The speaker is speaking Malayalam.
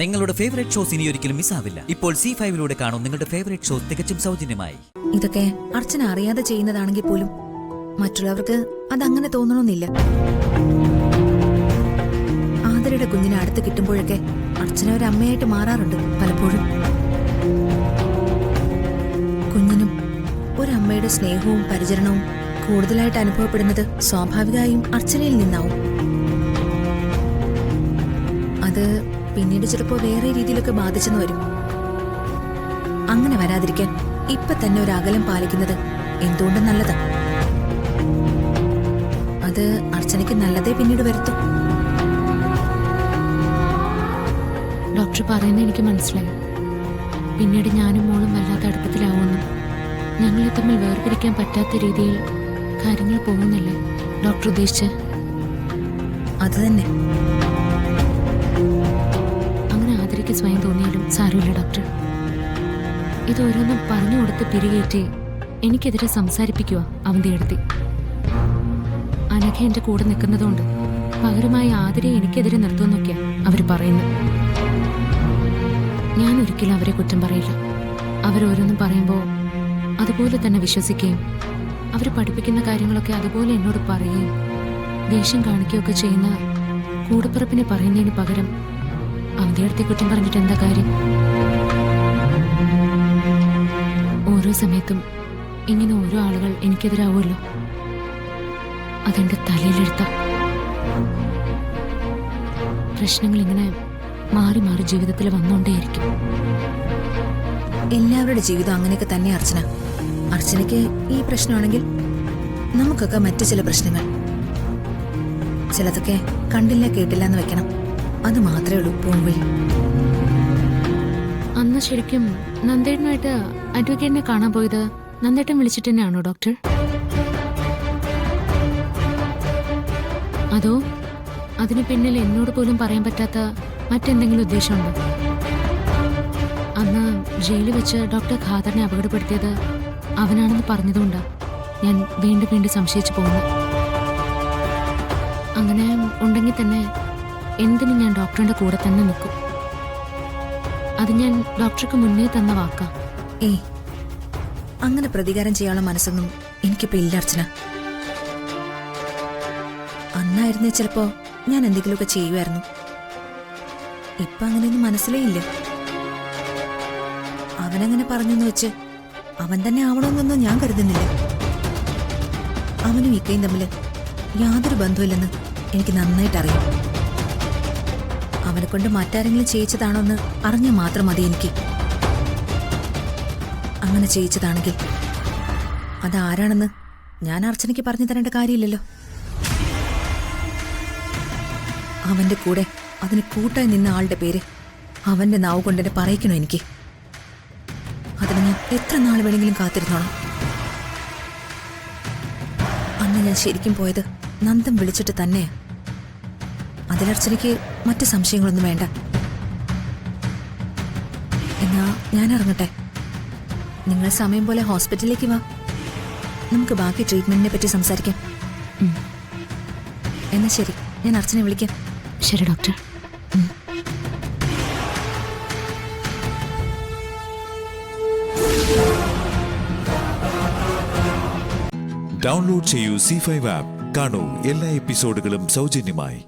നിങ്ങളുടെ ഫേവറേറ്റ് ഷോസ് ഇനി ഒരിക്കലും മിസ്സാവില്ല. ഇപ്പോൾ C5 കാണും നിങ്ങളുടെ ഫേവറേറ്റ് ഷോസ് തികച്ചും സൗജന്യമായി. ഇതൊക്കെ അർച്ചന അറിയാതെ ചെയ്യുന്നതാണെങ്കിൽ പോലും മറ്റുള്ളവർക്ക് അതങ്ങനെ തോന്നണമെന്നില്ല. ആദരയുടെ കുഞ്ഞിനെ അടുത്ത് കിട്ടുമ്പോഴൊക്കെ അർച്ചന ഒരു അമ്മയായിട്ട് മാറാറുണ്ട് പലപ്പോഴും. കുഞ്ഞിനും ഒരമ്മയുടെ സ്നേഹവും പരിചരണവും കൂടുതലായിട്ട് അനുഭവപ്പെടുന്നത് സ്വാഭാവികമായും അർച്ചനയിൽ നിന്നാവും. അത് പിന്നീട് ചിലപ്പോ വേറെ രീതിയിലൊക്കെ ബാധിച്ചെന്ന് വരും. അങ്ങനെ വരാതിരിക്കാൻ ഇപ്പൊ തന്നെ ഒരു അകലം പാലിക്കുന്നത് എന്തുകൊണ്ടും നല്ലതാ. അത് അർച്ചനയ്ക്ക് നല്ലതേ പിന്നീട് വരുത്തും. ഡോക്ടർ പറയുന്നത് എനിക്ക് മനസ്സിലായി. പിന്നീട് ഞാനും മോളും വല്ലാത്ത അടുപ്പത്തിലാവുന്നു. ഞങ്ങളെ തമ്മിൽ വേർപിരിക്കാൻ പറ്റാത്ത രീതിയിൽ കാര്യങ്ങൾ പോകുന്നില്ലേ ഡോക്ടർ ഉദ്ദേശിച്ച്? അത് തന്നെ. അങ്ങനെ ആദരിക്ക് സ്വയം തോന്നിയാലും സാരമില്ല ഡോക്ടർ. ഇത് ഓരോന്നും പറഞ്ഞു കൊടുത്ത് പിരികേറ്റി എനിക്കെതിരെ സംസാരിപ്പിക്കുക അവന്റെ അടുത്തി. അനഘ എന്റെ കൂടെ നിൽക്കുന്നതുകൊണ്ട് പകരമായി ആദരെ എനിക്കെതിരെ നിർത്തുമെന്നൊക്കെയാ അവര് പറയുന്നത്. ഞാൻ ഒരിക്കലും അവരെ കുറ്റം പറയില്ല. അവരോരോന്നും പറയുമ്പോൾ അതുപോലെ തന്നെ വിശ്വസിക്കുകയും അവർ പഠിപ്പിക്കുന്ന കാര്യങ്ങളൊക്കെ അതുപോലെ എന്നോട് പറയുകയും ദേഷ്യം കാണിക്കുകയൊക്കെ ചെയ്യുന്ന കൂടപ്പിറപ്പിനെ പറയുന്നതിന് പകരം അവന്റെ അടുത്ത് കുറ്റം പറഞ്ഞിട്ട് എന്താ കാര്യം? ഓരോ സമയത്തും ഇങ്ങനെ ഓരോ ആളുകൾ എനിക്കെതിരാവുമല്ലോ. അതെന്റെ തലയിലെടുത്ത പ്രശ്നങ്ങൾ ഇങ്ങനെ മാറി മാറി ജീവിതത്തിൽ വന്നുകൊണ്ടേയിരിക്കും. എല്ലാവരുടെ ജീവിതം അങ്ങനെയൊക്കെ തന്നെ അർച്ചന. അർച്ചനയ്ക്ക് ഈ പ്രശ്നമാണെങ്കിൽ നമുക്കൊക്കെ മറ്റു ചില പ്രശ്നങ്ങൾ. ചിലതൊക്കെ കണ്ടില്ല കേട്ടില്ല എന്ന് വെക്കണം. അത് മാത്രമേ ഉള്ളൂ പോംവഴി. അന്ന് ശരിക്കും നന്ദേട്ടനുമായിട്ട് അഡ്വക്കേറ്റിനെ കാണാൻ പോയത് നന്ദേട്ടൻ വിളിച്ചിട്ട് തന്നെയാണോ ഡോക്ടർ? അതോ അതിന് പിന്നിൽ എന്നോട് പോലും പറയാൻ പറ്റാത്ത മറ്റെന്തെങ്കിലും ഉദ്ദേശമുണ്ടോ? അന്ന് ജയിലിൽ വെച്ച് ഡോക്ടർ ഖാദറിനെ അപകടപ്പെടുത്തിയത് അവനാണെന്ന് പറഞ്ഞതുകൊണ്ടാ ഞാൻ വീണ്ടും വീണ്ടും സംശയിച്ചു പോകുന്നത്. അങ്ങനെ ഉണ്ടെങ്കിൽ തന്നെ എന്തിനും ഞാൻ ഡോക്ടറിന്റെ കൂടെ തന്നെ നിൽക്കും. അത് ഞാൻ ഡോക്ടർക്ക് മുന്നേ തന്ന വാക്കാ. ഏയ്, അങ്ങനെ പ്രതികാരം ചെയ്യാനുള്ള മനസ്സൊന്നും എനിക്കിപ്പോ ഇല്ല അർച്ചന. അന്നായിരുന്നേ ചിലപ്പോ ഞാൻ എന്തെങ്കിലുമൊക്കെ ചെയ്യുമായിരുന്നു. ഇപ്പൊ അങ്ങനെയൊന്നും മനസ്സിലേ ഇല്ല. അവനങ്ങനെ പറഞ്ഞെന്ന് വെച്ച് അവൻ തന്നെ ആവണമെന്നൊന്നും ഞാൻ കരുതുന്നില്ല. അവനും ഇക്കയും തമ്മിൽ യാതൊരു ബന്ധമില്ലെന്ന് എനിക്ക് നന്നായിട്ടറിയാം. അവനെ കൊണ്ട് മറ്റാരെങ്കിലും ചെയ്യിച്ചതാണോ എന്ന് അറിഞ്ഞാൽ മാത്രം മതി എനിക്ക്. അങ്ങനെ ചെയ്യിച്ചതാണെങ്കിൽ അതാരാണെന്ന് ഞാൻ അർച്ചനയ്ക്ക് പറഞ്ഞു തരേണ്ട കാര്യമില്ലല്ലോ. അവന്റെ കൂടെ അതിന് കൂട്ടായി നിന്ന ആളുടെ പേര് അവന്റെ നാവ് കൊണ്ടെന്നെ പറയിക്കണോ എനിക്ക്? അതിന് ഞാൻ എത്ര നാൾ വേണമെങ്കിലും കാത്തിരുന്നോളാം. അന്ന് ഞാൻ ശരിക്കും പോയത് നന്ദം വിളിച്ചിട്ട് തന്നെയാ. അതിലർച്ചനയ്ക്ക് മറ്റു സംശയങ്ങളൊന്നും വേണ്ട. എന്നാ ഞാൻ ഇറങ്ങട്ടെ. നിങ്ങൾ സമയം പോലെ ഹോസ്പിറ്റലിലേക്ക് വാ. നമുക്ക് ബാക്കി ട്രീറ്റ്മെന്റിനെ പറ്റി സംസാരിക്കാം. എന്നാ ശരി, ഞാൻ അർച്ചനെ വിളിക്കാം. ശരി ഡോക്ടർ. ഡൗൺലോഡ് ചെയ്യൂ C5 ആപ്പ്. കാണൂ എല്ലാ എപ്പിസോഡുകളും സൗജന്യമായി.